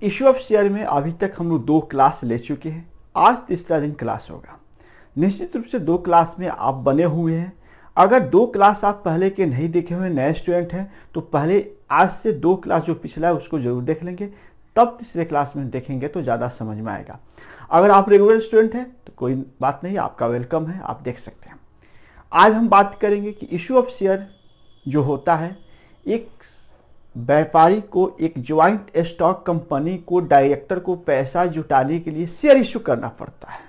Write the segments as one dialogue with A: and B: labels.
A: Issue of share में अभी तक हम लोग 2 क्लास ले चुके हैं, आज तीसरा दिन क्लास होगा। निश्चित रूप से 2 क्लास में आप बने हुए हैं। अगर 2 क्लास आप पहले के नहीं देखे हुए नए स्टूडेंट हैं तो पहले आज से 2 क्लास जो पिछला है उसको जरूर देख लेंगे, तब तीसरे क्लास में देखेंगे तो ज़्यादा समझ में आएगा। अगर आप रेगुलर स्टूडेंट हैं तो कोई बात नहीं, आपका वेलकम है, आप देख सकते हैं। आज हम बात करेंगे कि इशू ऑफ शेयर जो होता है, एक व्यापारी को एक ज्वाइंट स्टॉक कंपनी को डायरेक्टर को पैसा जुटाने के लिए शेयर इशू करना पड़ता है।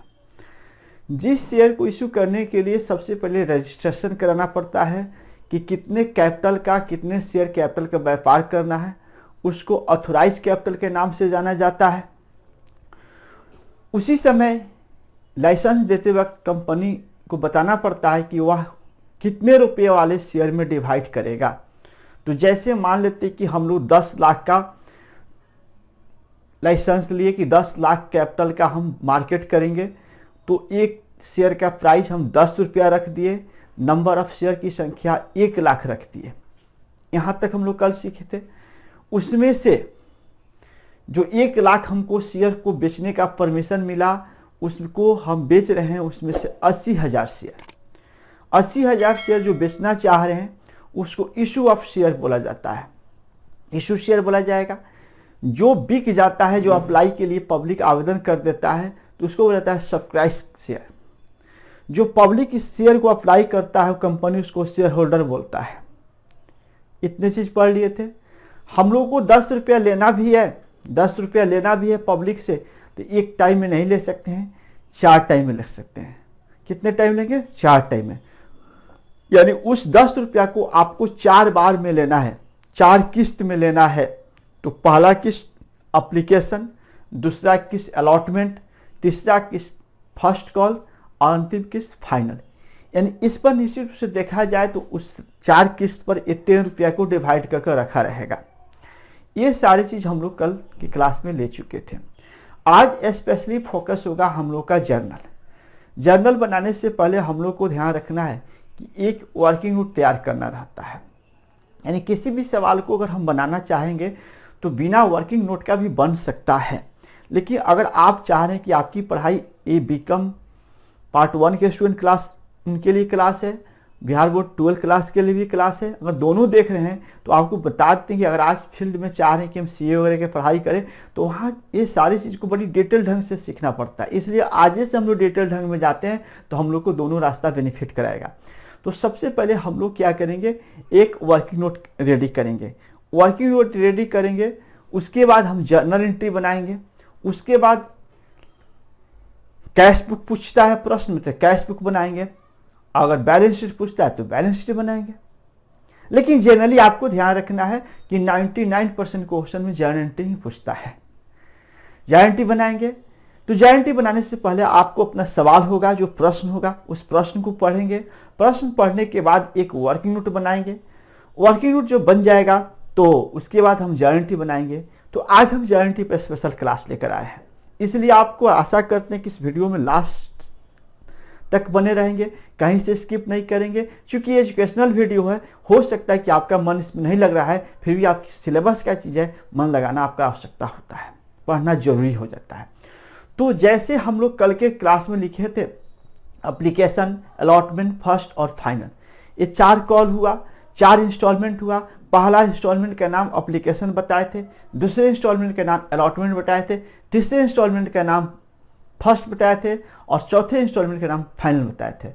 A: जिस शेयर को इशू करने के लिए सबसे पहले रजिस्ट्रेशन कराना पड़ता है कि कितने कैपिटल का, कितने शेयर कैपिटल का व्यापार करना है, उसको ऑथोराइज कैपिटल के नाम से जाना जाता है। उसी समय लाइसेंस देते वक्त कंपनी को बताना पड़ता है कि वह कितने रुपए वाले शेयर में डिवाइड करेगा। तो जैसे मान लेते कि हम लोग 10 लाख का लाइसेंस लिए कि 10 लाख कैपिटल का हम मार्केट करेंगे, तो एक शेयर का प्राइस हम 10 रुपया रख दिए, नंबर ऑफ शेयर की संख्या 1 लाख रख दिए। यहाँ तक हम लोग कल सीखे थे। उसमें से जो 1 लाख हमको शेयर को बेचने का परमिशन मिला, उसको हम बेच रहे हैं, उसमें से 80,000 शेयर 80,000 शेयर जो बेचना चाह रहे हैं उसको इशू ऑफ शेयर बोला जाता है। इशू शेयर बोला जाएगा। जो बिक जाता है, जो अप्लाई के लिए पब्लिक आवेदन कर देता है, तो उसको बोला जाता है सब्सक्राइब शेयर। जो पब्लिक इस शेयर को अप्लाई करता है कंपनी उसको शेयर होल्डर बोलता है। इतने चीज पढ़ लिए थे। हम लोगों को 10 रुपया लेना भी है, 10 रुपया लेना भी है पब्लिक से, तो एक टाइम में नहीं ले सकते हैं, 4 टाइम में ले सकते हैं। कितने टाइम लेंगे? 4 टाइम में। यानी उस 10 रुपया को आपको 4 बार में लेना है, 4 किस्त में लेना है। तो पहला किस्त एप्लीकेशन, दूसरा किस्त अलॉटमेंट, तीसरा किस्त फर्स्ट कॉल और अंतिम किस्त फाइनल। यानी इस पर निश्चित रूप से देखा जाए तो उस 4 किस्त पर 10 रुपया को डिवाइड करके रखा रहेगा। ये सारी चीज हम लोग कल की क्लास में ले चुके थे। आज स्पेशली फोकस होगा हम लोग का जर्नल। जर्नल बनाने से पहले हम लोग को ध्यान रखना है कि एक वर्किंग नोट तैयार करना रहता है। यानी किसी भी सवाल को अगर हम बनाना चाहेंगे तो बिना वर्किंग नोट का भी बन सकता है। लेकिन अगर आप चाह रहे हैं कि आपकी पढ़ाई ये बीकॉम पार्ट 1 के स्टूडेंट क्लास, उनके लिए क्लास है, बिहार बोर्ड 12 क्लास के लिए भी क्लास है, अगर दोनों देख रहे हैं तो आपको बता देते हैं कि अगर आज फील्ड में चाह रहे हैं कि हम सीए वगैरह की पढ़ाई करें तो वहाँ ये सारी चीज़ को बड़ी डिटेल ढंग से सीखना पड़ता है। इसलिए आज से हम लोग डिटेल ढंग में जाते हैं तो हम लोग को दोनों रास्ता बेनिफिट कराएगा। तो सबसे पहले हम लोग क्या करेंगे, एक वर्किंग नोट रेडी करेंगे। वर्किंग नोट रेडी करेंगे, उसके बाद हम जर्नल एंट्री बनाएंगे। उसके बाद कैश बुक पूछता है प्रश्न में तो कैश बुक बनाएंगे, अगर बैलेंस शीट पूछता है तो बैलेंस शीट बनाएंगे। लेकिन जनरली आपको ध्यान रखना है कि 99% क्वेश्चन में जर्नल एंट्री ही पूछता है। जर्नल एंट्री बनाएंगे तो जर्नल एंट्री बनाने से पहले आपको अपना सवाल होगा, जो प्रश्न होगा उस प्रश्न को पढ़ेंगे। प्रश्न पढ़ने के बाद एक वर्किंग नोट बनाएंगे। वर्किंग नोट जो बन जाएगा तो उसके बाद हम जर्नल एंट्री बनाएंगे। तो आज हम जर्नल एंट्री पर स्पेशल क्लास लेकर आए हैं, इसलिए आपको आशा करते हैं कि इस वीडियो में लास्ट तक बने रहेंगे, कहीं से स्किप नहीं करेंगे। क्योंकि ये एजुकेशनल वीडियो है, हो सकता है कि आपका मन इसमें नहीं लग रहा है, फिर भी आपकी सिलेबस क्या चीज़ है, मन लगाना आपका आवश्यकता होता है, पढ़ना जरूरी हो जाता है। तो जैसे हम लोग कल के क्लास में लिखे थे, एप्लीकेशन, अलॉटमेंट, फर्स्ट और फाइनल, ये 4 कॉल हुआ, 4 इंस्टॉलमेंट हुआ। पहला इंस्टॉलमेंट का नाम एप्लीकेशन बताए थे, दूसरे इंस्टॉलमेंट का नाम अलॉटमेंट बताए थे, तीसरे इंस्टॉलमेंट का नाम फर्स्ट बताए थे और चौथे इंस्टॉलमेंट का नाम फाइनल बताए थे।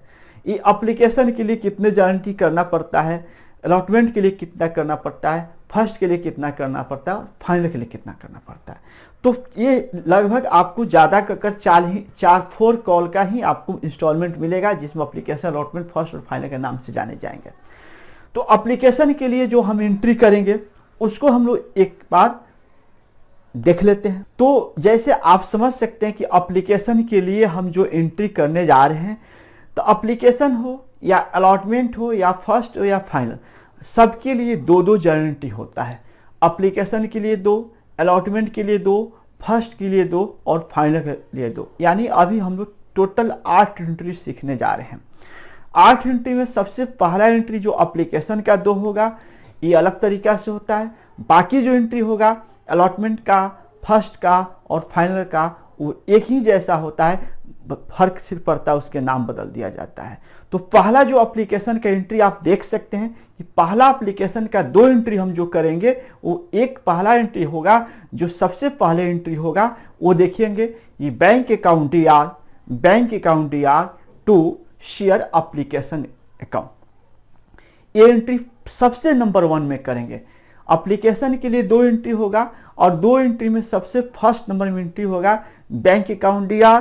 A: ये एप्लीकेशन के लिए कितने गारंटी करना पड़ता है, अलॉटमेंट के लिए कितना करना पड़ता है, फर्स्ट के लिए कितना करना पड़ता है और फाइनल के लिए कितना करना पड़ता है। तो ये लगभग आपको ज़्यादा कर 4 कॉल का ही आपको इंस्टॉलमेंट मिलेगा, जिसमें एप्लीकेशन, अलॉटमेंट, फर्स्ट और फाइनल के नाम से जाने जाएंगे। तो एप्लीकेशन के लिए जो हम एंट्री करेंगे उसको हम लोग एक बार देख लेते हैं। तो जैसे आप समझ सकते हैं कि एप्लीकेशन के लिए हम जो एंट्री करने जा रहे हैं, तो एप्लीकेशन हो या अलॉटमेंट हो या फर्स्ट हो या फाइनल, सबके लिए 2-2 जर्नल एंट्री होता है। एप्लीकेशन के लिए 2, अलॉटमेंट के लिए 2, फर्स्ट के लिए 2 और फाइनल के लिए 2। यानी अभी हम लोग टोटल 8 एंट्री सीखने जा रहे हैं। 8 एंट्री में सबसे पहला एंट्री जो एप्लीकेशन का 2 होगा, ये अलग तरीका से होता है। बाकी जो एंट्री होगा अलॉटमेंट का, फर्स्ट का और फाइनल का वो एक ही जैसा होता है, फर्क सिर्फ पड़ता है उसके नाम बदल दिया जाता है। तो पहला जो एप्लीकेशन का एंट्री आप देख सकते हैं कि पहला एप्लीकेशन का 2 एंट्री हम जो करेंगे वो एक पहला एंट्री होगा, जो सबसे पहले एंट्री होगा वो देखेंगे ये bank account DR to share application account. ये एंट्री सबसे नंबर 1 में करेंगे। एप्लीकेशन के लिए 2 एंट्री होगा और 2 एंट्री में सबसे फर्स्ट नंबर में एंट्री होगा bank account DR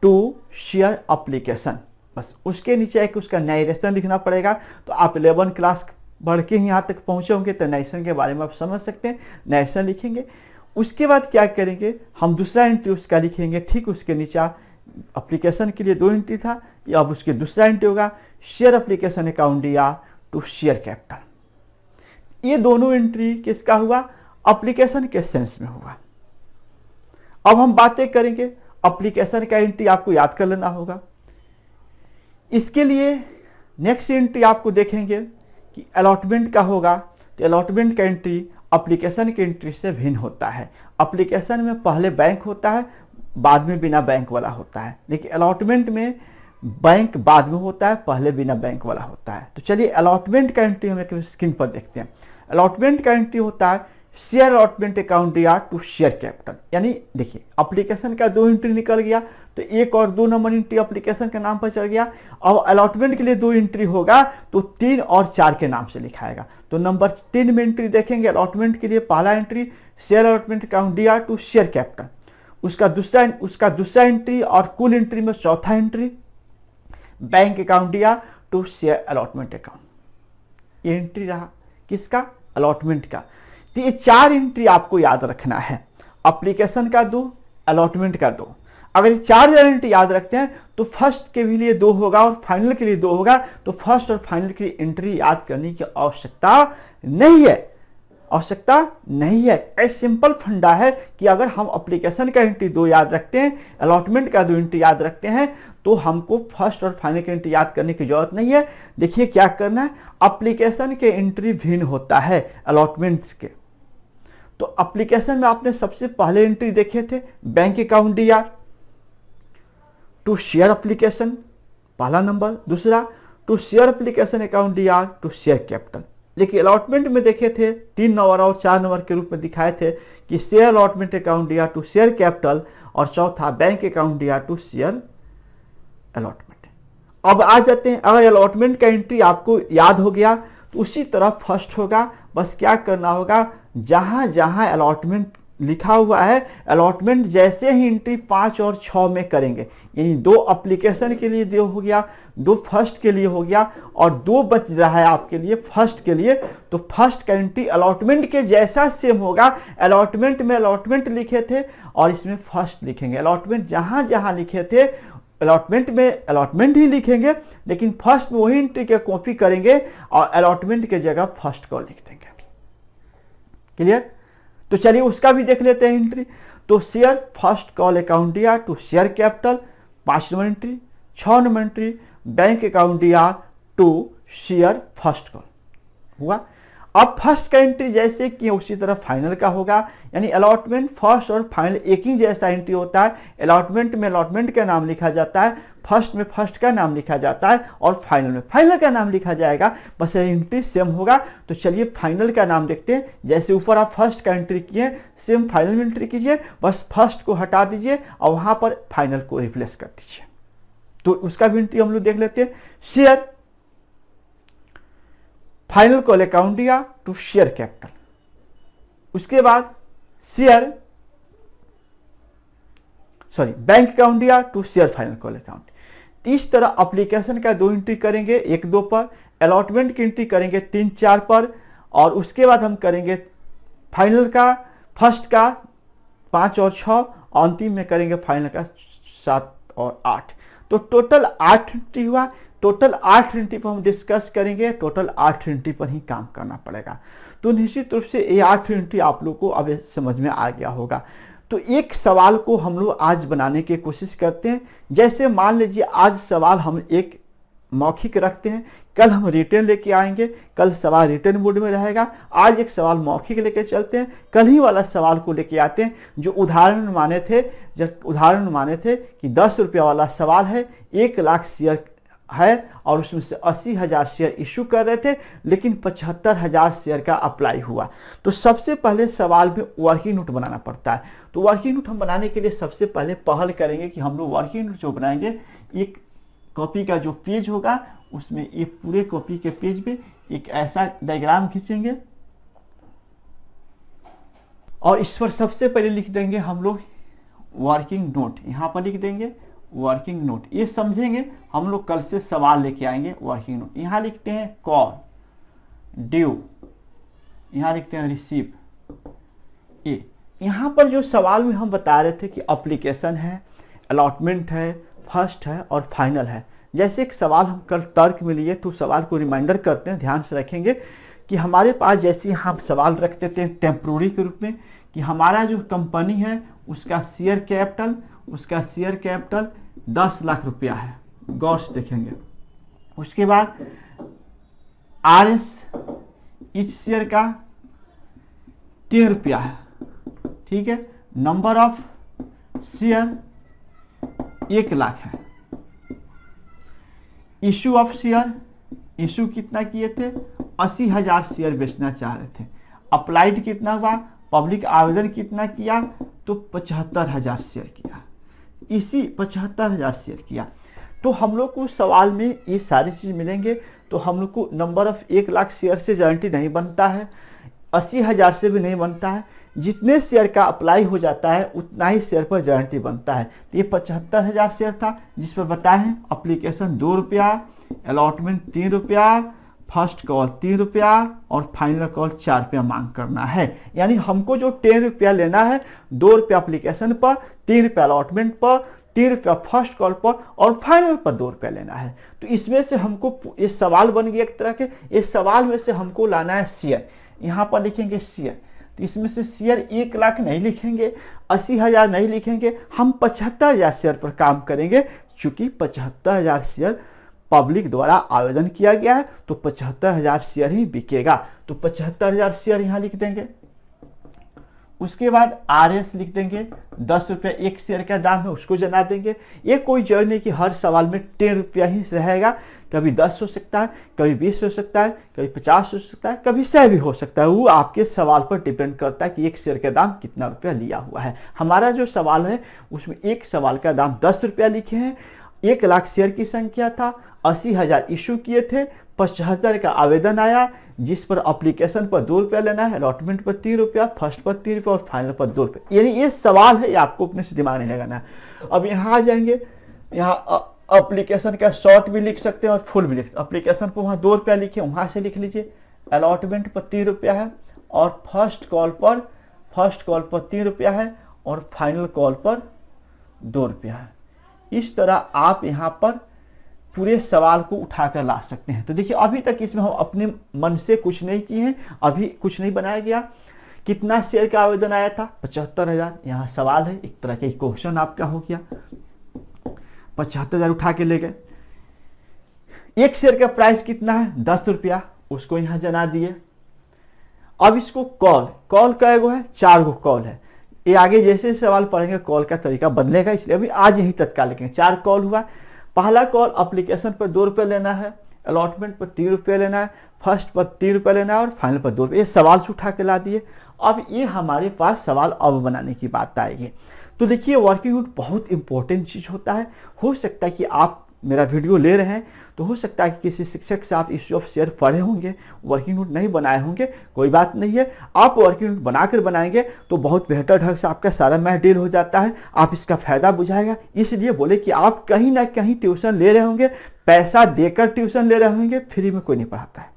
A: to share application. बस उसके नीचे एक उसका नरेशन लिखना पड़ेगा। तो आप 11 क्लास बढ़ के ही यहाँ तक पहुँचे होंगे तो नरेशन के बारे में आप समझ सकते हैं, नरेशन लिखेंगे। उसके बाद क्या करेंगे, हम दूसरा एंट्री उसका लिखेंगे। ठीक उसके नीचे एप्लीकेशन के लिए 2 एंट्री था, या अब उसके दूसरा एंट्री होगा share application account DR to share capital. ये दोनों एंट्री किसका हुआ, एप्लीकेशन के सेंस में हुआ। अब हम बातें करेंगे एप्लीकेशन का एंट्री आपको याद कर लेना होगा। इसके लिए नेक्स्ट एंट्री आपको देखेंगे कि अलॉटमेंट का होगा। तो अलॉटमेंट का एंट्री एप्लीकेशन के एंट्री से भिन्न होता है। एप्लीकेशन में पहले बैंक होता है, बाद में बिना बैंक वाला होता है, लेकिन अलॉटमेंट में बैंक बाद में होता है, पहले बिना बैंक वाला होता है। तो चलिए अलॉटमेंट का एंट्री हम एक स्क्रीन पर देखते हैं। अलॉटमेंट का एंट्री होता है share allotment account DR to share capital. यानी देखिए एप्लीकेशन का 2 एंट्री निकल गया तो 1 और 2 नंबर एंट्री एप्लीकेशन के नाम पर चल गया। अब अलॉटमेंट के लिए 2 एंट्री होगा तो 3 और 4 के नाम से लिखाएगा। तो नंबर 3 में एंट्री देखेंगे अलॉटमेंट के लिए, पहला entry share allotment account DR to share capital. उसका दूसरा एंट्री और कुल एंट्री में चौथा entry bank account DR to share allotment account. ये एंट्री रहा किसका, अलॉटमेंट का। तो ये 4 एंट्री आपको याद रखना है, एप्लीकेशन का 2, अलॉटमेंट का 2। अगर ये 4 एंट्री याद रखते हैं तो फर्स्ट के भी लिए 2 होगा और फाइनल के लिए 2 होगा। तो फर्स्ट और फाइनल की एंट्री याद करने की आवश्यकता नहीं है, एक सिंपल फंडा है कि अगर हम एप्लीकेशन का एंट्री 2 याद रखते हैं, अलॉटमेंट का 2 एंट्री याद रखते हैं, तो हमको फर्स्ट और फाइनल की एंट्री याद करने की जरूरत नहीं है। देखिए क्या करना है, एप्लीकेशन के एंट्री भिन्न होता है अलॉटमेंट्स के। तो एप्लीकेशन में आपने सबसे पहले एंट्री देखे थे bank account DR to share application, पहला नंबर। दूसरा to share application account DR to share capital. लेकिन अलॉटमेंट में देखे थे 3 नंबर और 4 नंबर के रूप में दिखाए थे कि share allotment account DR to share capital, और चौथा bank account DR to share allotment. अब आ जाते हैं, अगर अलॉटमेंट का एंट्री आपको याद हो गया तो उसी तरह फर्स्ट होगा। बस क्या करना होगा, जहां जहां अलॉटमेंट लिखा हुआ है, अलॉटमेंट जैसे ही एंट्री 5 और 6 में करेंगे, यानी 2 एप्लीकेशन के लिए 2 हो गया, 2 फर्स्ट के लिए हो गया और 2 बच रहा है आपके लिए फर्स्ट के लिए। तो फर्स्ट का एंट्री अलॉटमेंट के जैसा सेम होगा। अलॉटमेंट में अलॉटमेंट लिखे थे और इसमें फर्स्ट लिखेंगे। अलॉटमेंट जहां जहां लिखे थे अलॉटमेंट में अलॉटमेंट ही लिखेंगे, लेकिन फर्स्ट में वही एंट्री के कॉपी करेंगे और अलॉटमेंट के जगह फर्स्ट को लिख देंगे। क्लियर? तो चलिए उसका भी देख लेते हैं एंट्री। तो share first call account DR to share capital 5 number entry. 6 number entry bank account DR to share first call हुआ। अब फर्स्ट का एंट्री जैसे कि उसी तरह फाइनल का होगा, यानी अलॉटमेंट फर्स्ट और फाइनल एक ही जैसा एंट्री होता है। अलॉटमेंट में अलॉटमेंट का नाम लिखा जाता है, फर्स्ट में फर्स्ट का नाम लिखा जाता है और फाइनल में फाइनल का नाम लिखा जाएगा। बस एंट्री सेम होगा। तो चलिए फाइनल का नाम देखते हैं। जैसे ऊपर आप फर्स्ट का एंट्री किए, सेम फाइनल में एंट्री कीजिए, बस फर्स्ट को हटा दीजिए और वहां पर फाइनल को रिप्लेस कर दीजिए। तो उसका भी एंट्री हम लोग देख लेते हैं। Share final call account DR to share capital, उसके बाद share bank account DR to share final call account. इस तरह एप्लीकेशन का 2 एंट्री करेंगे 1-2 पर, अलॉटमेंट की एंट्री करेंगे 3-4 पर, और उसके बाद हम करेंगे फाइनल का फर्स्ट का 5 और 6, और अंतिम में करेंगे फाइनल का 7 और 8। तो टोटल 8 एंट्री हुआ। टोटल 8 एंट्री पर हम डिस्कस करेंगे। टोटल 8 एंट्री पर ही काम करना पड़ेगा। तो निश्चित रूप से ये 8 एंट्री आप लोग को अब समझ में आ गया होगा। तो एक सवाल को हम लोग आज बनाने की कोशिश करते हैं। जैसे मान लीजिए आज सवाल हम एक मौखिक रखते हैं, कल हम रिटर्न लेके आएंगे, कल सवाल रिटर्न मोड में रहेगा। आज एक सवाल मौखिक लेके चलते हैं, कल ही वाला सवाल को लेके आते हैं जो उदाहरण माने थे। जब उदाहरण माने थे कि 10 रुपया वाला सवाल है, 1 लाख शेयर है और उसमें से 80,000 शेयर इशू कर रहे थे, लेकिन 75,000 शेयर का अप्लाई हुआ। तो सबसे पहले सवाल में वर्किंग नोट बनाना पड़ता है। तो वर्किंग नोट हम बनाने के लिए सबसे पहले पहल करेंगे कि हम लोग वर्किंग नोट जो बनाएंगे, एक कॉपी का जो पेज होगा उसमें एक पूरे कॉपी के पेज पे एक ऐसा डायग्राम खींचेंगे और इस पर सबसे पहले लिख देंगे हम लोग वर्किंग नोट। यहाँ पर लिख देंगे वर्किंग नोट। ये समझेंगे हम लोग कल से सवाल लेके आएंगे। वर्किंग नोट यहाँ लिखते हैं कॉल, ड्यू, यहाँ लिखते हैं रिसीव। ये यहाँ पर जो सवाल में हम बता रहे थे कि एप्लीकेशन है, अलॉटमेंट है, फर्स्ट है और फाइनल है। जैसे एक सवाल हम कल तर्क में लिए तो सवाल को रिमाइंडर करते हैं, ध्यान से रखेंगे कि हमारे पास जैसे हम सवाल रख देते हैं टेम्पोररी के रूप में कि हमारा जो कंपनी है उसका शेयर कैपिटल 10 लाख रुपया है, गौर से देखेंगे। उसके बाद RS इस शेयर का 10 रुपया है, ठीक है। नंबर ऑफ शेयर 1 लाख है। इशू ऑफ शेयर, इशू कितना किए थे, 80,000 शेयर बेचना चाह रहे थे। अप्लाइड कितना हुआ, पब्लिक आवेदन कितना किया, तो 75,000 शेयर किया। इसी 75,000 शेयर किया। तो हम लोग को सवाल में ये सारी चीज मिलेंगे। तो हम लोग को नंबर ऑफ 1 लाख शेयर से गारंटी नहीं बनता है, 80,000 से भी नहीं बनता है। जितने शेयर का अप्लाई हो जाता है उतना ही शेयर पर गारंटी बनता है। तो ये 75,000 शेयर था जिस पर बताए हैं एप्लीकेशन 2 रुपया, अलॉटमेंट 3 रुपया, फर्स्ट कॉल 3 रुपया और फाइनल कॉल 4 रुपया मांग करना है। यानी हमको जो 10 रुपया लेना है, 2 रुपया एप्लीकेशन पर, 3 रुपया अलॉटमेंट पर, 3 रुपया फर्स्ट कॉल पर और फाइनल पर 2 रुपया लेना है। तो इसमें से हमको ये सवाल बन गया एक तरह के, इस सवाल में से हमको लाना है शेयर। यहाँ पर लिखेंगे शेयर। तो इसमें से शेयर 1 लाख नहीं लिखेंगे, 80,000 नहीं लिखेंगे, हम 75,000 शेयर पर काम करेंगे। चूंकि 75,000 शेयर पब्लिक द्वारा आवेदन किया गया है तो 75,000 शेयर ही बिकेगा। तो 75,000 शेयर यहाँ लिख देंगे। उसके बाद RS लिख देंगे, 10 रुपया एक शेयर का दाम है, उसको जना देंगे। ये कोई जरूरी नहीं कि हर सवाल में 10 रुपया ही रहेगा, कभी 10 हो सकता है, कभी 20 हो सकता है, कभी 50 हो सकता है, कभी 100 भी हो सकता है। वो आपके सवाल पर डिपेंड करता है कि एक शेयर का दाम कितना रुपया लिया हुआ है। हमारा जो सवाल है उसमें एक सवाल का दाम 10 रुपया लिखे हैं, 1 लाख शेयर की संख्या था, 80,000 इशू किए थे, 75,000 का आवेदन आया जिस पर एप्लीकेशन पर 2 रुपया लेना है, अलॉटमेंट पर 3 रुपया, फर्स्ट पर 3 रुपया और फाइनल पर 2 रुपया। यानी ये सवाल है, ये आपको अपने से दिमाग नहीं लगाना है। अब यहाँ आ जाएंगे, यहाँ एप्लीकेशन का शॉर्ट भी लिख सकते हैं और फुल भी लिख सकते हैं। एप्लीकेशन पर वहाँ 2 रुपया लिखे, वहाँ से लिख लीजिए। अलॉटमेंट पर 3 रुपया है और फर्स्ट कॉल पर 3 रुपया है और फाइनल कॉल पर 2 रुपया है। इस तरह आप यहाँ पर पूरे सवाल को उठाकर ला सकते हैं। तो देखिए अभी तक इसमें हम अपने मन से कुछ नहीं किए हैं, अभी कुछ नहीं बनाया गया। कितना शेयर का आवेदन आया था, 75,000। यहाँ सवाल है, एक तरह का क्वेश्चन आपका हो गया। 75,000 उठा के ले गए। एक शेयर का प्राइस कितना है, 10 रुपया, उसको यहाँ जना दिए। अब इसको कॉल का गो है, 4 गो कॉल है। ये आगे जैसे सवाल पढ़ेंगे कॉल का तरीका बदलेगा, इसलिए अभी आज यही तत्काल लिखेंगे। 4 कॉल हुआ। पहला कॉल एप्लीकेशन पर 2 रुपये लेना है, अलॉटमेंट पर 3 रुपये लेना है, फर्स्ट पर 3 रुपये लेना है और फाइनल पर 2 रुपये। ये सवाल से उठा के ला दिए। अब ये हमारे पास सवाल अब बनाने की बात आएगी। तो देखिए वर्किंग नोट बहुत इंपॉर्टेंट चीज़ होता है। हो सकता है कि आप मेरा वीडियो ले रहे हैं तो हो सकता है कि किसी शिक्षक से आप इश्यू ऑफ शेयर पढ़े होंगे, वर्किंग नोट नहीं बनाए होंगे, कोई बात नहीं है। आप वर्किंग नोट बनाकर बनाएंगे तो बहुत बेहतर ढंग से आपका सारा मैथ डील हो जाता है, आप इसका फायदा बुझाएगा। इसलिए बोले कि आप कहीं ना कहीं ट्यूशन ले रहे होंगे, पैसा देकर ट्यूशन ले रहे होंगे, फ्री में कोई नहीं पढ़ाता है।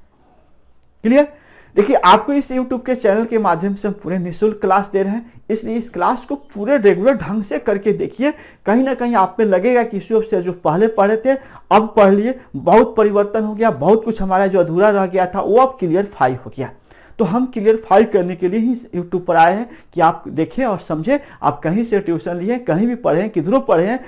A: क्लियर? देखिए आपको इस YouTube के चैनल के माध्यम से हम पूरे निःशुल्क क्लास दे रहे हैं, इसलिए इस क्लास को पूरे रेगुलर ढंग से करके देखिए। कहीं ना कहीं आप में लगेगा कि इश्यू ऑफ शेयर जो पहले पढ़े थे अब पढ़ लिए, बहुत परिवर्तन हो गया, बहुत कुछ हमारा जो अधूरा रह गया था वो अब क्लियरफाई हो गया। तो हम क्लियरफाई करने के लिए ही YouTube पर आए हैं कि आप देखें और समझें। आप कहीं से ट्यूशन लिए, कहीं भी पढ़े, किधरों पढ़े हैं,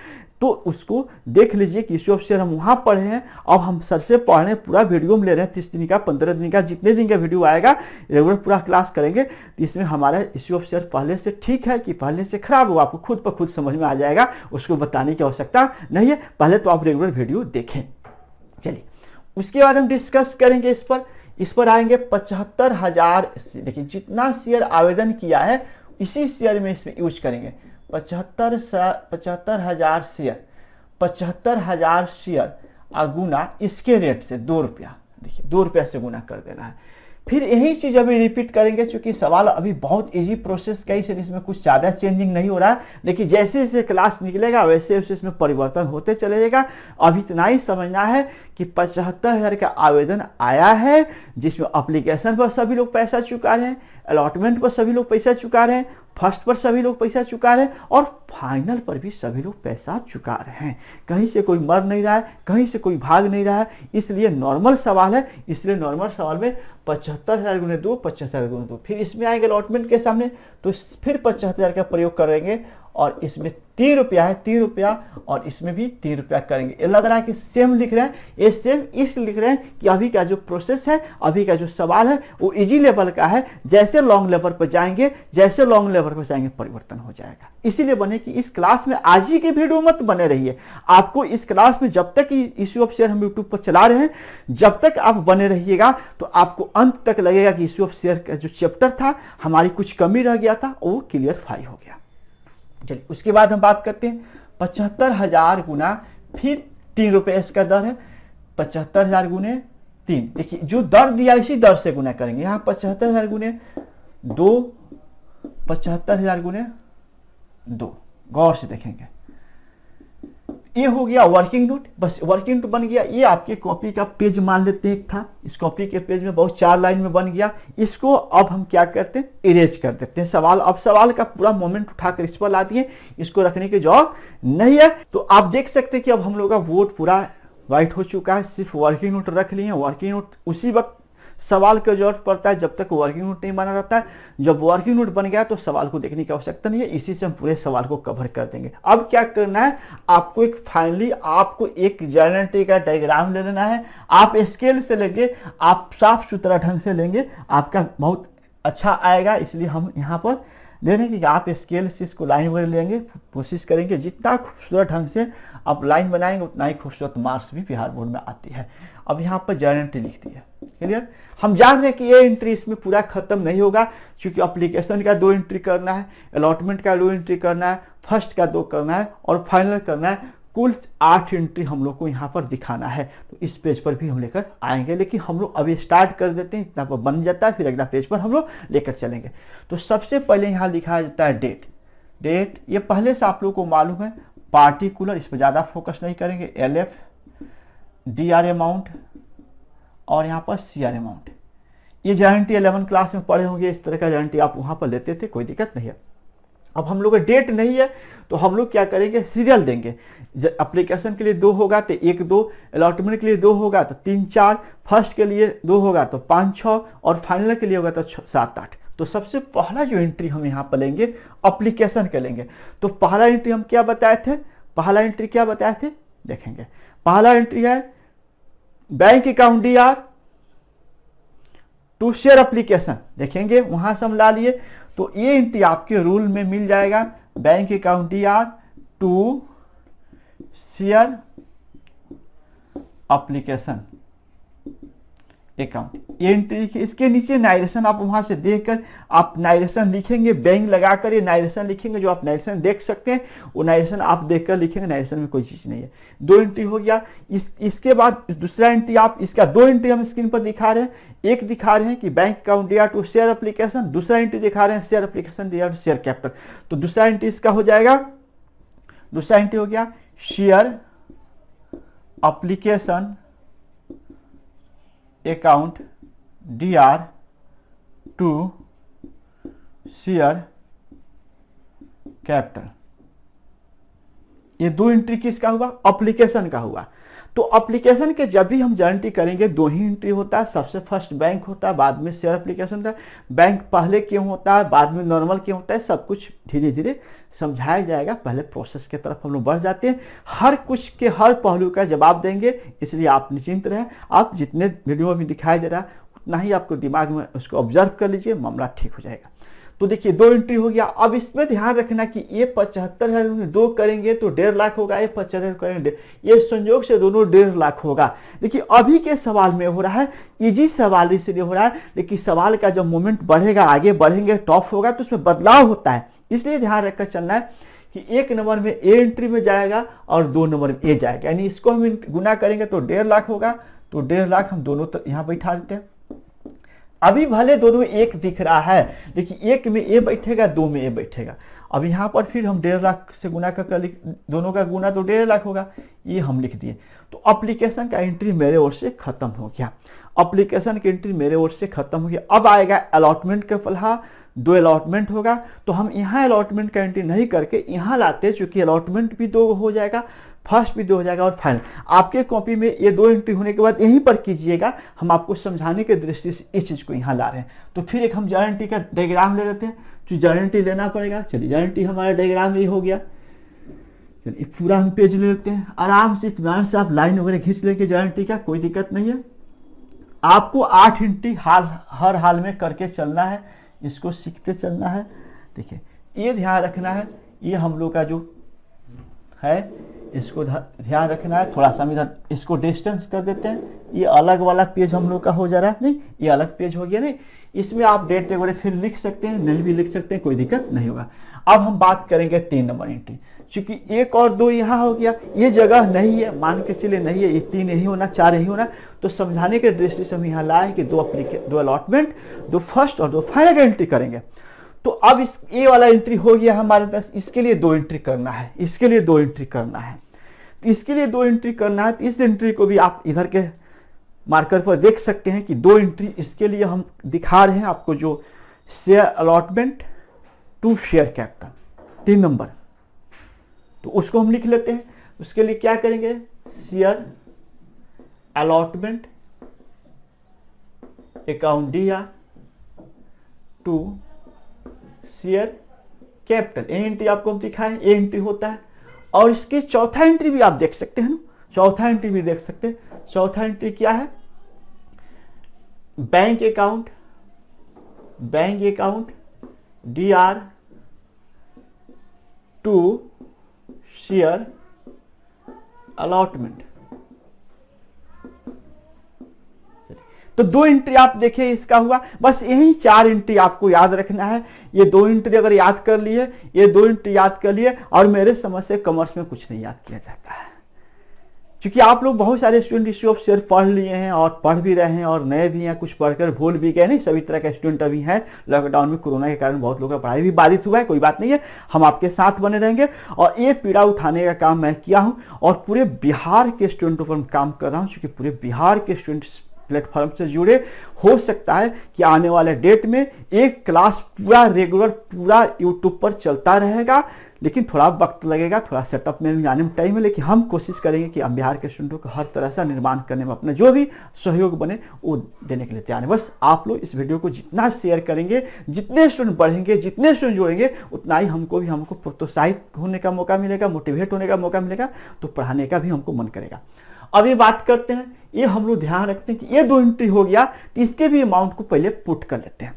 A: तो उसको देख लीजिए कि इश्यू ऑफ शेयर हम वहाँ पढ़े हैं, अब हम सर से पढ़ रहे हैं, पूरा वीडियो में ले रहे हैं, 30 दिन का 15 दिन का जितने दिन का वीडियो आएगा रेगुलर पूरा क्लास करेंगे। तो इसमें हमारा इश्यू ऑफ शेयर पहले से ठीक है कि पहले से खराब हुआ, आपको खुद ब खुद समझ में आ जाएगा, उसको बताने की आवश्यकता नहीं है, पहले तो आप रेगुलर वीडियो देखें। चलिए उसके बाद हम डिस्कस करेंगे इस पर आएंगे 75,000। देखिए जितना शेयर आवेदन किया है इसी शेयर में इसमें यूज करेंगे। 75,000 शेयर, 75,000 शेयर गुना इसके रेट से 2 रुपया, देखिए 2 रुपया से गुना कर देना है। फिर यही चीज अभी रिपीट करेंगे, क्योंकि सवाल अभी बहुत इजी प्रोसेस का ही है, इसमें कुछ ज्यादा चेंजिंग नहीं हो रहा है, लेकिन जैसे जैसे क्लास निकलेगा वैसे वैसे इसमें परिवर्तन होते चले जाएगा। अभी इतना ही समझना है कि 75,000 का आवेदन आया है, जिसमें एप्लीकेशन पर सभी लोग पैसा चुका रहे हैं, अलॉटमेंट पर सभी लोग पैसा चुका रहे हैं, फर्स्ट पर सभी लोग पैसा चुका रहे हैं और फाइनल पर भी सभी लोग पैसा चुका रहे हैं। कहीं से कोई मर नहीं रहा है, कहीं से कोई भाग नहीं रहा है, इसलिए नॉर्मल सवाल है। इसलिए नॉर्मल सवाल में 75,000 गुने 2, 75,000 गुने 2, फिर इसमें आएंगे अलॉटमेंट के सामने तो फिर 75,000 का प्रयोग करेंगे और इसमें 3 रुपया है, 3 रुपया और इसमें भी 3 रुपया करेंगे। ये लग रहा है कि सेम लिख रहे हैं, ये सेम इसलिए लिख रहे हैं कि अभी का जो प्रोसेस है, अभी का जो सवाल है वो इजी लेवल का है। जैसे लॉन्ग लेवल पर जाएंगे, जैसे लॉन्ग लेवल पर जाएंगे परिवर्तन हो जाएगा। इसीलिए बने कि इस क्लास में आज ही की वीडियो मत बने रहिए, आपको इस क्लास में जब तक इश्यू ऑफ शेयर हम यूट्यूब पर चला रहे हैं, जब तक आप बने रहिएगा तो आपको अंत तक लगेगा कि इश्यू ऑफ शेयर का जो चैप्टर था हमारी कुछ कमी रह गया था वो क्लियरफाई हो गया। चलिए उसके बाद हम बात करते हैं 75,000 गुना फिर 3 रुपये इसका दर है। 75,000 गुने 3, देखिए जो दर दिया इसी दर से गुना करेंगे। यहाँ 75,000 गुने 2, 75,000 गुने 2, गौर से देखेंगे। ये हो गया वर्किंग नोट, बस वर्किंग नोट बन गया। ये आपके कॉपी का पेज मान लेते हैं, एक था इस कॉपी के पेज में बहुत 4 लाइन में बन गया। इसको अब हम क्या करते हैं, इरेज कर देते हैं सवाल। अब सवाल का पूरा मोमेंट उठाकर इस पर ला दिए, इसको रखने की जरूरत नहीं है। तो आप देख सकते हैं कि अब हम लोग का वोट पूरा वाइट हो चुका है, सिर्फ वर्किंग नोट रख लिए। वर्किंग नोट उसी वक्त सवाल की जरूरत पड़ता है जब तक वर्किंग नोट नहीं बना रहता है। जब वर्किंग नोट बन गया तो सवाल को देखने की आवश्यकता नहीं है, इसी से हम पूरे सवाल को कवर कर देंगे। अब क्या करना है, आपको एक फाइनली आपको एक जनरेटर का डायग्राम ले लेना है। आप स्केल से लेंगे, आप साफ सुथरा ढंग से लेंगे, आपका बहुत अच्छा आएगा। इसलिए हम यहाँ पर ले रहे हैं कि आप स्केल से इसको लाइन वगैरह लेंगे, कोशिश करेंगे जितना खूबसूरत ढंग से आप लाइन बनाएंगे उतना ही खूबसूरत मार्क्स भी बिहार बोर्ड में आती है। अब यहाँ पर जनरेटर लिख दिया, क्लियर। हम जान रहे हैं कि ये एंट्री इसमें पूरा खत्म नहीं होगा, क्योंकि एप्लीकेशन का 2 एंट्री करना है, अलॉटमेंट का 2 एंट्री करना है, फर्स्ट का 2 करना है और फाइनल करना है। कुल 8 एंट्री हम लोग को यहाँ पर दिखाना है। तो इस पेज पर भी हम लेकर आएंगे, लेकिन हम लोग अभी स्टार्ट कर देते हैं, इतना पर बन जाता है, फिर अगला पेज पर हम लोग लेकर चलेंगे। तो सबसे पहले यहाँ लिखा जाता है डेट। ये पहले से आप लोग को मालूम है, पार्टिकुलर, इस पर ज़्यादा फोकस नहीं करेंगे। LF, DR अमाउंट और यहाँ पर CR अमाउंट। ये गारंटी 11 क्लास में पढ़े होंगे, इस तरह का गारंटी आप वहाँ पर लेते थे, कोई दिक्कत नहीं है। अब हम लोग का डेट नहीं है तो हम लोग क्या करेंगे, सीरियल देंगे। एप्लीकेशन के लिए 2 होगा तो 1 2, अलॉटमेंट के लिए 2 होगा तो 3 4, फर्स्ट के लिए 2 होगा तो 5 6 और फाइनल के लिए होगा तो 7 8। तो सबसे पहला जो एंट्री हम यहाँ पर लेंगे एप्लीकेशन के लेंगे। तो पहला एंट्री हम क्या बताए थे, देखेंगे। पहला एंट्री है bank account DR to share application, देखेंगे वहां से हम ला लिए। तो ये एंट्री आपके रूल में मिल जाएगा, bank account DR to share application account, ये एंट्री लिखिए। इसके नीचे नाइरेशन आप वहां से देखकर आप नाइरेशन लिखेंगे, बैंक लगाकर ये नाइरेशन लिखेंगे। जो आप नाइरेशन देख सकते हैं वो नाइरेशन आप देखकर लिखेंगे, नाइरेशन में कोई चीज नहीं है। 2 एंट्री हो गया। इसके बाद दूसरा एंट्री, आप इसका 2 एंट्री हम स्क्रीन पर दिखा रहे हैं। एक दिखा रहे हैं कि bank account DR to share application, दूसरा एंट्री दिखा रहे हैं share application DR to share capital. तो दूसरा एंट्री इसका हो जाएगा, दूसरा एंट्री हो गया share application account DR to share capital. ये 2 एंट्री किसका हुआ? एप्लीकेशन का हुआ। तो एप्लीकेशन के जब भी हम गारंटी करेंगे 2 ही एंट्री होता है। सबसे फर्स्ट बैंक होता है, बाद में शेयर एप्लीकेशन होता है। बैंक पहले क्यों होता है, बाद में नॉर्मल क्यों होता है, सब कुछ धीरे धीरे समझाया जाएगा। पहले प्रोसेस की तरफ हम लोग बढ़ जाते हैं। हर कुछ के हर पहलू का जवाब देंगे, इसलिए आप निश्चिंत रहें। आप जितने वीडियो में दिखाया जा रहा है उतना ही आपको दिमाग में उसको ऑब्जर्व कर लीजिए, मामला ठीक हो जाएगा। तो देखिए 2 एंट्री हो गया। अब इसमें ध्यान रखना कि ये 75,000 में 2 करेंगे तो 1.5 लाख होगा, ये 75,000 करेंगे, ये संयोग से दोनों 1.5 लाख होगा। देखिए अभी के सवाल में हो रहा है, इजी सवाल इसलिए हो रहा है, लेकिन सवाल का जब मोमेंट बढ़ेगा, आगे बढ़ेंगे, टॉप होगा तो उसमें बदलाव होता है। इसलिए ध्यान रखकर चलना है कि 1 नंबर में ए एंट्री में जाएगा और 2 नंबर में ए जाएगा, यानी इसको हम गुना करेंगे तो 1.5 लाख होगा। तो 1.5 लाख हम दोनों यहाँ बैठा देते हैं। अभी भले दोनों एक दिख रहा है, लेकिन 1 में ए बैठेगा, 2 में ए बैठेगा। अब यहाँ पर फिर हम 1.5 लाख से गुना कर दोनों का गुना तो 1.5 लाख होगा, ये हम लिख दिए। तो एप्लीकेशन का एंट्री मेरे ओर से खत्म हो गया। एप्लीकेशन की एंट्री मेरे ओर से खत्म हो गया। अब आएगा अलॉटमेंट का फलहा। 2 अलॉटमेंट होगा, तो हम यहाँ अलॉटमेंट का एंट्री नहीं करके यहाँ लाते, चूंकि अलॉटमेंट भी 2 हो जाएगा, फर्स्ट भी 2 हो जाएगा और फाइनल। आपके कॉपी में ये 2 एंट्री होने के बाद यहीं पर कीजिएगा। हम आपको समझाने की दृष्टि से इस चीज को यहाँ ला रहे हैं। तो फिर एक हम गारंटी का डायग्राम ले लेते हैं, तो गारंटी लेना पड़ेगा। चलिए गारंटी हमारा डायग्राम ये हो गया। चलिए पूरा हम पेज ले लेते हैं, आराम से इत्मीनान से आप लाइन वगैरह खींच लेंगे गारंटी का, कोई दिक्कत नहीं है। आपको 8 एंट्री हर हाल में करके चलना है, इसको सीखते चलना है। देखिए ये ध्यान रखना है, ये हम लोग का जो है इसको ध्यान रखना है। थोड़ा सा इधर इसको डिस्टेंस कर देते हैं। ये अलग वाला पेज हम लोग का हो जा रहा है, नहीं ये अलग पेज हो गया। नहीं, इसमें आप डेट वगैरह फिर लिख सकते हैं, नहीं भी लिख सकते हैं, कोई दिक्कत नहीं होगा। अब हम बात करेंगे 3 नंबर एंट्री। चूंकि 1 और 2 यहाँ हो गया, ये जगह नहीं है, मान के चलिए नहीं है, ये 3 नहीं होना, 4 नहीं होना। तो समझाने के दृष्टि से हम यहाँ लाए कि 2 अलॉटमेंट, 2 फर्स्ट और 2 फाइनल एंट्री करेंगे। तो अब इस ए वाला एंट्री हो गया हमारे पास, इसके लिए 2 एंट्री करना है, इसके लिए 2 एंट्री करना है, तो इसके लिए 2 एंट्री करना है। तो इस एंट्री को भी आप इधर के मार्कर पर देख सकते हैं कि 2 एंट्री इसके लिए हम दिखा रहे हैं आपको, जो share allotment to share capital 3 number, तो उसको हम लिख लेते हैं। उसके लिए क्या करेंगे, शेयर अलॉटमेंट अकाउंट दिया टू शेयर कैपिटल। ए एंट्री आपको हम दिखाएं, ए एंट्री होता है। और इसके चौथा एंट्री भी आप देख सकते हैं ना, चौथा एंट्री भी देख सकते हैं। चौथा एंट्री क्या है, bank account DR to share allotment. तो 2 एंट्री आप देखिए इसका हुआ। बस यही 4 एंट्री आपको याद रखना है। ये 2 एंट्री अगर याद कर लिए, ये 2 एंट्री याद कर लिए, और मेरे समझ से कॉमर्स में कुछ नहीं याद किया जाता है। क्योंकि आप लोग बहुत सारे स्टूडेंट इश्यू ऑफ शेयर पढ़ लिए हैं और पढ़ भी रहे हैं, और नए भी हैं, कुछ पढ़कर भूल भी गए। नहीं, सभी तरह के स्टूडेंट अभी हैं। लॉकडाउन में कोरोना के कारण बहुत लोगों का पढ़ाई भी बाधित हुआ है, कोई बात नहीं है, हम आपके साथ बने रहेंगे। और ये पीड़ा उठाने का काम मैं किया हूँ, और पूरे बिहार के स्टूडेंटों पर काम कर रहा हूँ, क्योंकि पूरे बिहार के स्टूडेंट्स प्लेटफॉर्म से जुड़े। हो सकता है कि आने वाले डेट में एक क्लास पूरा रेगुलर पूरा यूट्यूब पर चलता रहेगा, लेकिन थोड़ा वक्त लगेगा, थोड़ा सेटअप में जाने में टाइम है, लेकिन हम कोशिश करेंगे कि हम बिहार के स्टूडेंटों को हर तरह से निर्माण करने में अपना जो भी सहयोग बने वो देने के लिए तैयार है। बस आप लोग इस वीडियो को जितना शेयर करेंगे, जितने स्टूडेंट बढ़ेंगे, जितने स्टूडेंट जोड़ेंगे, उतना ही हमको प्रोत्साहित होने का मौका मिलेगा, मोटिवेट होने का मौका मिलेगा, तो पढ़ाने का भी हमको मन करेगा। अब ये बात करते हैं, ये हम लोग ध्यान रखते हैं कि ये 2 एंट्री हो गया, तो इसके भी अमाउंट को पहले पुट कर लेते हैं।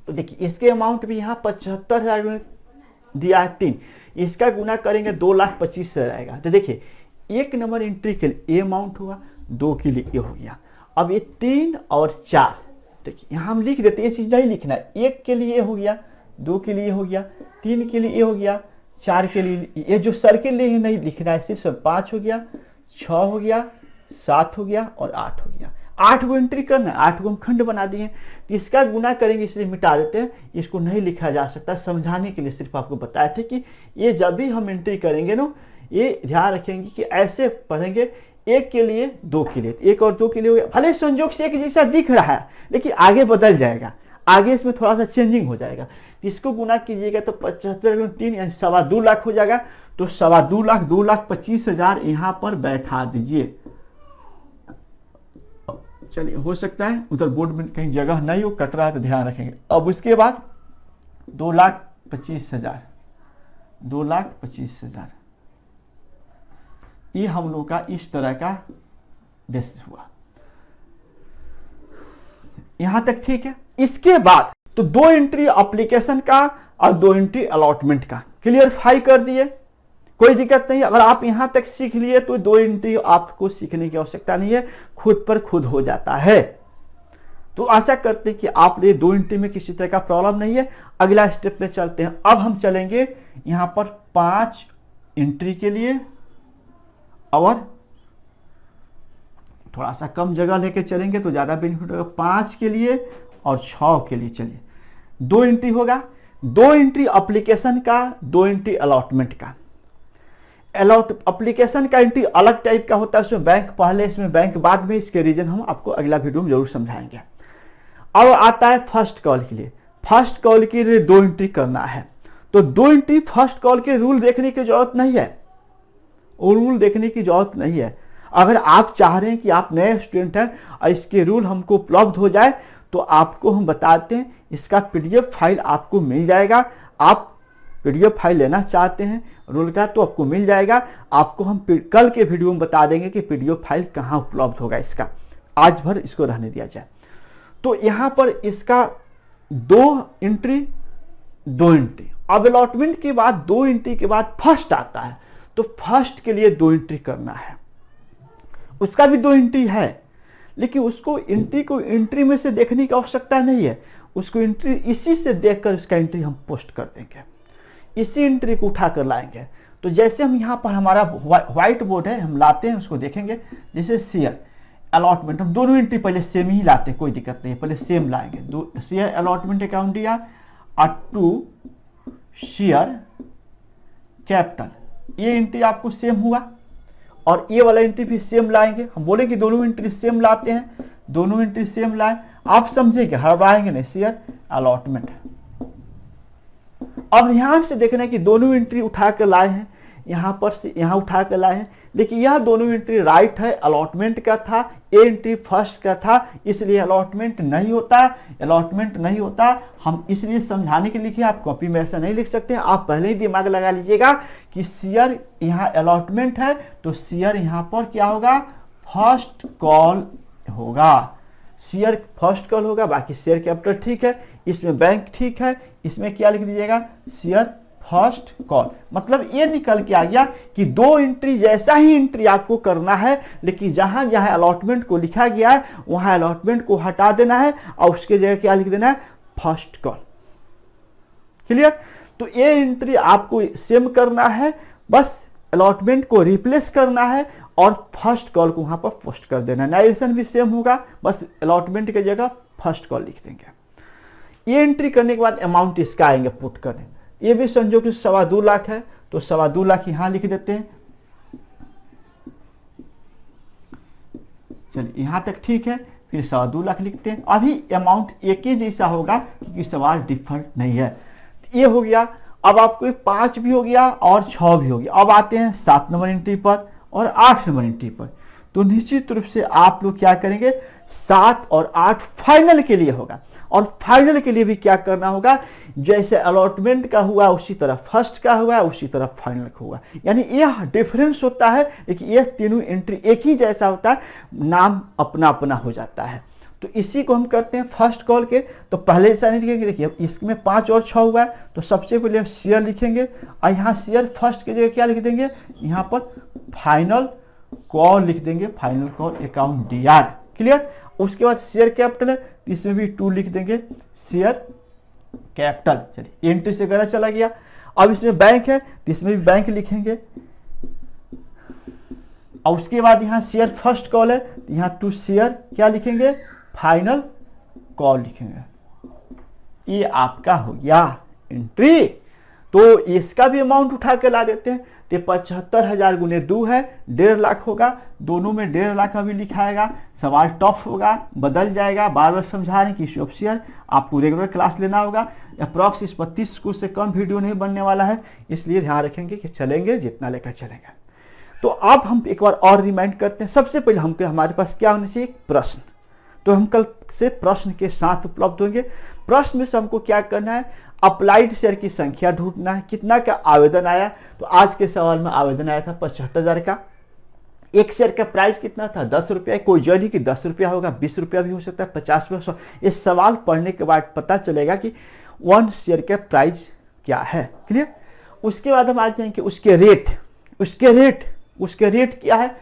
A: तो देखिए इसके अमाउंट भी यहाँ 75,000 में दिया है 3, इसका गुना करेंगे 2,25,000 से रहेगा। तो देखिए 1 नंबर एंट्री के लिए ए अमाउंट हुआ, 2 के लिए ये हो गया। अब ये 3 और 4, देखिए यहाँ हम लिख देते, ये चीज नहीं लिखना है। 1 के लिए हो गया, 2 के लिए हो गया, 3 के लिए ये हो गया, 4 के लिए ये जो सर्किल नहीं लिखना है, सिर्फ 5 हो गया, 6 हो गया, 7 हो गया और 8 हो गया। 8 को एंट्री करना है, 8 को हम खंड बना दिए, तो इसका गुना करेंगे, इसलिए मिटा देते हैं, इसको नहीं लिखा जा सकता। समझाने के लिए सिर्फ आपको बताए थे कि ये जब भी हम एंट्री करेंगे ना, ये ध्यान रखेंगे कि ऐसे पढ़ेंगे, 1 के लिए 2 के लिए, 1 और 2 के लिए हो गया। भले संयोग से एक जैसा दिख रहा है, लेकिन आगे बदल जाएगा, आगे इसमें थोड़ा सा चेंजिंग हो जाएगा। इसको गुना कीजिएगा तो 75 में 3 यानी 2.25 लाख हो जाएगा। तो 2.25 लाख 2,25,000 यहाँ पर बैठा दीजिए। चलिए, हो सकता है उधर बोर्ड में कहीं जगह नहीं हो, कट रहा है तो ध्यान रखेंगे। अब उसके बाद 2,25,000 2,25,000 ये हम लोग का इस तरह का डेस हुआ। यहां तक ठीक है। इसके बाद तो 2 एंट्री एप्लीकेशन का और 2 एंट्री अलॉटमेंट का क्लियरफाई कर दिए, कोई दिक्कत नहीं। अगर आप यहां तक सीख लिए तो 2 एंट्री आपको सीखने की आवश्यकता नहीं है, खुद पर खुद हो जाता है। तो आशा करते हैं कि आप ये 2 एंट्री में किसी तरह का प्रॉब्लम नहीं है। अगला स्टेप पे चलते हैं। अब हम चलेंगे यहां पर 5 एंट्री के लिए और थोड़ा सा कम जगह लेके चलेंगे तो ज्यादा बेनिफिट होगा। 5 के लिए और 6 के लिए चलिए 2 एंट्री होगा। 2 एंट्री एप्लीकेशन का, 2 एंट्री अलॉटमेंट का। एप्लीकेशन का एंट्री अलग टाइप का होता है, उसमें बैंक पहले, इसमें बैंक बाद में। इसके रीजन हम आपको अगला वीडियो में जरूर समझाएंगे। अब आता है फर्स्ट कॉल के लिए। फर्स्ट कॉल के लिए 2 एंट्री करना है तो 2 एंट्री फर्स्ट कॉल के रूल देखने की जरूरत नहीं है, वो रूल देखने की जरूरत नहीं है। अगर आप चाह रहे हैं कि आप नए स्टूडेंट हैं और इसके रूल हमको उपलब्ध हो जाए तो आपको हम बताते हैं, इसका पीडीएफ फाइल आपको मिल जाएगा। आप पीडीएफ फाइल लेना चाहते हैं रूल का तो आपको मिल जाएगा। आपको हम कल के वीडियो में बता देंगे कि पीडीएफ फाइल कहाँ उपलब्ध होगा इसका। आज भर इसको रहने दिया जाए। तो यहाँ पर इसका 2 एंट्री 2 एंट्री। अब अलॉटमेंट के बाद 2 एंट्री के बाद फर्स्ट आता है तो फर्स्ट के लिए 2 एंट्री करना है। उसका भी 2 एंट्री है, लेकिन उसको एंट्री को एंट्री में से देखने की आवश्यकता नहीं है। उसको एंट्री इसी से देखकर उसका एंट्री हम पोस्ट कर देंगे, इसी एंट्री को उठा कर लाएंगे। तो जैसे हम यहाँ पर हमारा व्हाइट बोर्ड है, हम लाते हैं उसको देखेंगे। जैसे शेयर अलॉटमेंट, हम दोनों एंट्री पहले सेम ही लाते हैं, कोई दिक्कत नहीं, पहले सेम लाएंगे। शेयर अलॉटमेंट अकाउंट या टू शेयर कैपिटल, ये एंट्री आपको सेम हुआ और ये वाला एंट्री भी सेम लाएंगे। हम बोले कि दोनों एंट्री सेम लाते हैं, दोनों एंट्री सेम लाए। आप समझेंगे, हड़बड़ाएंगे नहीं। Share allotment. अब ध्यान से देखना है कि दोनों एंट्री उठा कर लाए हैं, यहां पर से यहां उठा कर लाए हैं, लेकिन यह दोनों एंट्री राइट है, अलॉटमेंट का था। ए एंट्री फर्स्ट का था, इसलिए अलॉटमेंट नहीं होता। अलॉटमेंट नहीं होता हम इसलिए समझाने के लिए कि आप कॉपी में ऐसा नहीं लिख सकते। आप पहले ही दिमाग लगा लीजिएगा कि शेयर यहाँ अलॉटमेंट है तो शेयर यहाँ पर क्या होगा, फर्स्ट कॉल होगा। शेयर फर्स्ट कॉल होगा, बाकी शेयर कैपिटल ठीक है, इसमें बैंक ठीक है, इसमें क्या लिख दीजिएगा, शेयर फर्स्ट कॉल। मतलब ये निकल के आ गया कि 2 एंट्री जैसा ही एंट्री आपको करना है, लेकिन जहां जहां अलॉटमेंट को लिखा गया है वहां अलॉटमेंट को हटा देना है और उसके जगह क्या लिख देना है, फर्स्ट कॉल। क्लियर। तो ये एंट्री आपको सेम करना है, बस अलॉटमेंट को रिप्लेस करना है और फर्स्ट कॉल को वहां पर पोस्ट कर देना है। नारेशन भी सेम होगा, बस अलॉटमेंट की जगह फर्स्ट कॉल लिख देंगे। ये एंट्री करने के बाद अमाउंट इसका आएंगे पुट करने। ये भी समझो कि 2.25 लाख है तो 2.25 लाख यहां लिख देते हैं। चलिए यहां तक ठीक है, फिर 2.25 लाख लिखते हैं। अभी अमाउंट एक ही जैसा होगा क्योंकि सवाल डिफरेंट नहीं है। ये हो गया। अब आपको 5 भी हो गया और 6 भी हो गया। अब आते हैं 7 नंबर एंट्री पर और 8 नंबर एंट्री पर। तो निश्चित रूप से आप लोग क्या करेंगे, 7 और 8 फाइनल के लिए होगा। और फाइनल के लिए भी क्या करना होगा, जैसे अलॉटमेंट का हुआ उसी तरह फर्स्ट का हुआ, उसी तरह फाइनल का हुआ। यानी यह डिफरेंस होता है, लेकिन यह तीनों एंट्री एक ही जैसा होता है, नाम अपना अपना हो जाता है। तो इसी को हम करते हैं फर्स्ट कॉल के। तो पहले ऐसा नहीं लिखेंगे, देखिए इसमें 5 और 6 हुआ है तो सबसे पहले हम शेयर लिखेंगे और यहाँ शेयर फर्स्ट की जगह क्या लिख देंगे, यहाँ पर फाइनल कॉल लिख देंगे, final call account DR। Clear. उसके बाद शेयर कैपिटल है, इसमें भी 2 लिख देंगे, शेयर कैपिटल। चलिए एंट्री से गलत चला गया। अब इसमें बैंक है तो इसमें भी बैंक लिखेंगे और उसके बाद यहाँ शेयर फर्स्ट कॉल है तो यहाँ 2 शेयर क्या लिखेंगे, फाइनल कॉल लिखेंगे। ये आपका हो गया एंट्री। तो इसका भी अमाउंट उठा के ला देते हैं। तो 75,000 गुने 2 है, 1.5 लाख होगा। दोनों में 1.5 लाख अभी लिखाएगा। सवाल टफ होगा, बदल जाएगा। बार बार समझा रहे हैं कि इश्यू ऑफ शेयर आपको रेगुलर क्लास लेना होगा। अप्रॉक्स इस 32 को से कम वीडियो नहीं बनने वाला है, इसलिए ध्यान रखेंगे कि चलेंगे जितना लेकर चलेंगे। तो अब हम एक बार और रिमाइंड करते हैं। सबसे पहले हमको हमारे पास क्या होना चाहिए, एक प्रश्न। तो हम कल से प्रश्न के साथ उपलब्ध होंगे। प्रश्न में से हमको क्या करना है, अप्लाइड शेयर की संख्या ढूंढना है, कितना का आवेदन आया। तो आज के सवाल में आवेदन आया था 75,000 का। एक शेयर का प्राइस कितना था, 10 रुपया। कोई जरूरी कि 10 रुपया होगा, 20 रुपया भी हो सकता है, 50 रुपया। ये सवाल पढ़ने के बाद पता चलेगा कि 1 शेयर का प्राइस क्या है। क्लियर। उसके बाद हम आ जाएंगे उसके रेट क्या है।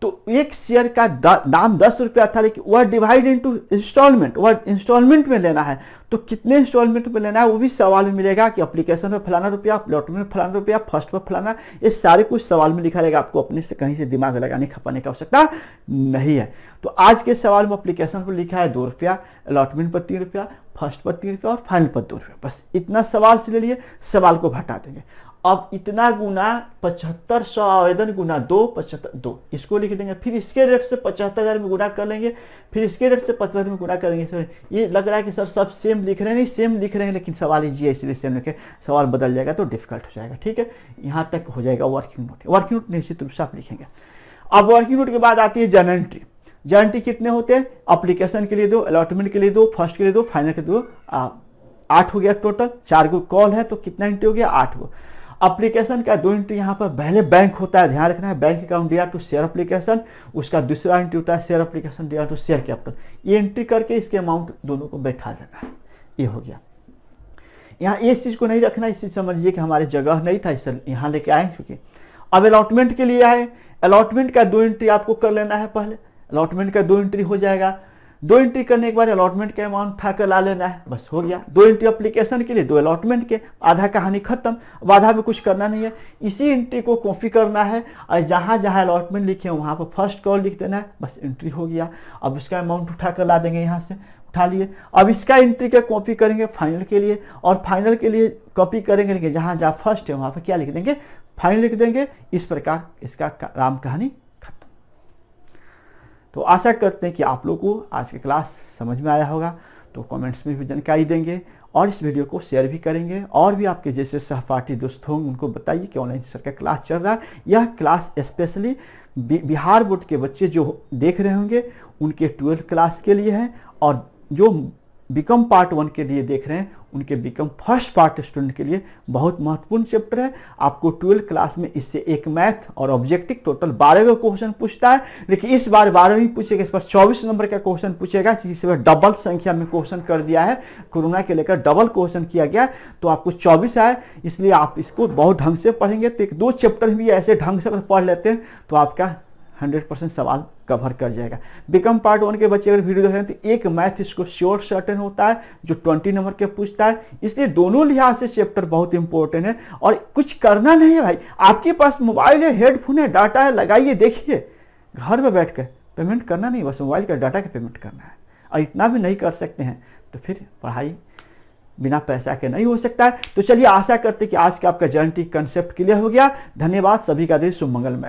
A: तो एक शेयर का दाम 10 रुपया था, लेकिन वह डिवाइड इनटू इंस्टॉलमेंट, वह इंस्टॉलमेंट में लेना है। तो कितने इंस्टॉलमेंट में लेना है वो भी सवाल में मिलेगा कि एप्लीकेशन में फलाना रुपया, प्लॉटमेंट में फलाना रुपया, फर्स्ट पर फलाना। ये सारे कुछ सवाल में लिखा रहेगा। आपको अपने से कहीं से दिमाग लगाने खपाने की आवश्यकता नहीं है। तो आज के सवाल में एप्लीकेशन पर लिखा है 2 रुपया, अलॉटमेंट पर 3 रुपया, फर्स्ट पर 3 रुपया और फाइनल पर 2 रुपया। बस इतना सवाल से ले लिए, सवाल को घटा देंगे। अब इतना गुना 7500 आवेदन गुना 2 इसको लिख देंगे। फिर इसके रेट से 75,000 में गुना कर लेंगे, फिर इसके रेट से 75,000 में गुना करेंगे। सर ये लग रहा है कि सर सब सेम लिख रहे हैं, नहीं सेम लिख रहे हैं, लेकिन सवाल इजी है इसलिए सेम लिखे। सवाल बदल जाएगा तो डिफिकल्ट हो जाएगा। ठीक है, यहाँ तक हो जाएगा वर्किंग नोट। वर्किंग नोट निश्चित रूप से आप लिखेंगे। अब वर्किंग नोट के बाद आती है जर्नल एंट्री। जर्नल एंट्री कितने होते हैं, एप्लीकेशन के लिए 2, अलॉटमेंट के लिए 2, फर्स्ट के लिए 2, फाइनल के 2, 8 हो गया टोटल। 4 को कॉल है तो कितना एंट्री हो गया, 8 को। एप्लीकेशन का 2 एंट्री यहाँ पर पहले बैंक होता है, ध्यान रखना है। बैंक अकाउंट दिया टू शेयर एप्लीकेशन, उसका दूसरा एंट्री होता है शेयर एप्लीकेशन दिया टू शेयर कैपिटल। ये एंट्री करके इसके अमाउंट दोनों को बैठा देना है। ये हो गया। यहाँ इस चीज को नहीं रखना, इस चीज समझिए कि हमारी जगह नहीं था, इस यहाँ लेके आए। क्योंकि अब अलॉटमेंट के लिए आए, अलॉटमेंट का 2 एंट्री आपको कर लेना है। पहले अलॉटमेंट का 2 एंट्री हो जाएगा। 2 एंट्री करने के बाद अलॉटमेंट का अमाउंट उठा कर ला लेना है, बस हो गया। 2 एंट्री एप्लीकेशन के लिए, 2 अलॉटमेंट के, आधा कहानी खत्म। अब आधा में कुछ करना नहीं है, इसी एंट्री को कॉपी करना है और जहां जहां अलॉटमेंट लिखे हैं वहां पर फर्स्ट कॉल लिख देना है, बस एंट्री हो गया। अब इसका अमाउंट उठा कर ला देंगे, यहाँ से उठा लिए। अब इसका एंट्री का कॉपी करेंगे फाइनल के लिए, और फाइनल के लिए कॉपी करेंगे जहां जहां फर्स्ट है वहां पर क्या लिख देंगे, फाइनल लिख देंगे। इस प्रकार इसका राम कहानी। तो आशा करते हैं कि आप लोगों को आज की क्लास समझ में आया होगा। तो कमेंट्स में भी जानकारी देंगे और इस वीडियो को शेयर भी करेंगे, और भी आपके जैसे सहपाठी दोस्त होंगे उनको बताइए कि ऑनलाइन सर का क्लास चल रहा है। यह क्लास स्पेशली बिहार बोर्ड के बच्चे जो देख रहे होंगे उनके 12th क्लास के लिए है, और जो बीकॉम पार्ट 1 के लिए देख रहे हैं उनके बीकॉम फर्स्ट पार्ट स्टूडेंट के लिए बहुत महत्वपूर्ण चैप्टर है। आपको 12th क्लास में इससे एक मैथ और ऑब्जेक्टिव टोटल 12 का क्वेश्चन पूछता है, लेकिन इस बार 12 नहीं पूछेगा, इस बार 24 नंबर का क्वेश्चन पूछेगा, जिससे डबल संख्या में क्वेश्चन कर दिया है। कोरोना के लेकर डबल क्वेश्चन किया गया, तो आपको 24 आए, इसलिए आप इसको बहुत ढंग से पढ़ेंगे। तो 1-2 चैप्टर भी ऐसे ढंग से पढ़ लेते हैं तो आपका 100% सवाल कवर कर जाएगा। बीकॉम पार्ट 1 के बच्चे अगर वीडियो देख रहे हैं तो एक मैथ इसको श्योर सर्टेन होता है जो 20 नंबर के पूछता है, इसलिए दोनों लिहाज से चैप्टर बहुत इंपॉर्टेंट है। और कुछ करना नहीं है भाई, आपके पास मोबाइल है, हेडफोन है, डाटा है, लगाइए, देखिए। घर में बैठकर पेमेंट करना नहीं, बस मोबाइल का डाटा का पेमेंट करना है। और इतना भी नहीं कर सकते हैं तो फिर पढ़ाई बिना पैसा के नहीं हो सकता है। तो चलिए आशा करते कि आज का आपका जर्नल कंसेप्ट क्लियर हो गया। धन्यवाद, सभी का दिन शुभ मंगलमय।